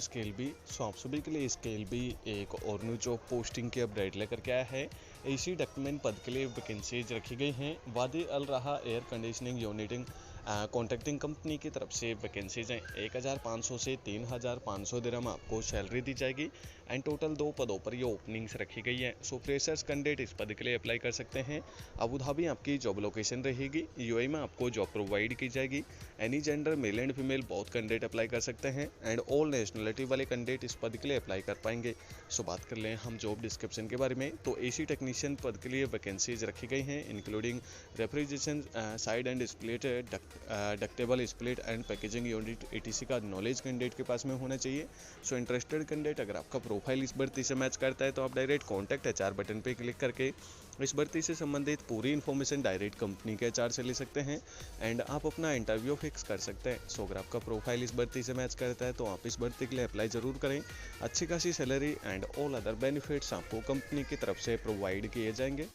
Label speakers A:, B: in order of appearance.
A: Skillbee. आप सभी के लिए स्किलबी एक और न्यू जॉब पोस्टिंग की अपडेट लेकर के आया है। एसी डक्टमैन पद के लिए वैकेंसीज रखी गई हैं। वादी अल रहा air conditioning uniting contracting company की तरफ से वैकेंसीज हैं। 1500 से 3500 दिरहम आपको सैलरी दी जाएगी एंड टोटल 2 पदों पर ये ओपनिंग्स रखी गई हैं। सो फ्रेशर्स कैंडिडेट इस पद के लिए अप्लाई कर सकते हैं। अबू धाबी आपकी जॉब लोकेशन रहेगी। यूएई में आपको जॉब प्रोवाइड की जाएगी। Any gender male and female बहुत कैंडिडेट अप्लाई कर सकते हैं एंड ऑल नेशनलिटी वाले कैंडिडेट इस पद के लिए अप्लाई कर पाएंगे। सो बात कर लें हम जॉब डिस्क्रिप्शन के बारे में, तो एसी टेक्नीशियन पद के लिए वैकेंसीज रखी गई हैं, including refrigeration side and split ductable split and packaging unit ATC का नॉलेज कैंडिडेट के पास में होना चाहिए। सो इंटरेस्टेड कैंडिडेट अगर आपका प्रोफाइल इस भर्ती से मैच करता है तो आप डायरेक्ट कॉन्टैक्ट एचआर बटन पे क्लिक करके इस भर्ती से संबंधित पूरी इन्फॉर्मेशन डायरेक्ट कंपनी के एचआर से ले सकते हैं एंड आप अपना इंटरव्यू फिक्स कर सकते हैं। सो अगर आपका प्रोफाइल इस भर्ती से मैच करता है तो आप इस भर्ती के लिए अप्लाई जरूर करें। अच्छी खासी salary and all other benefits आपको कंपनी की तरफ से प्रोवाइड किए जाएंगे।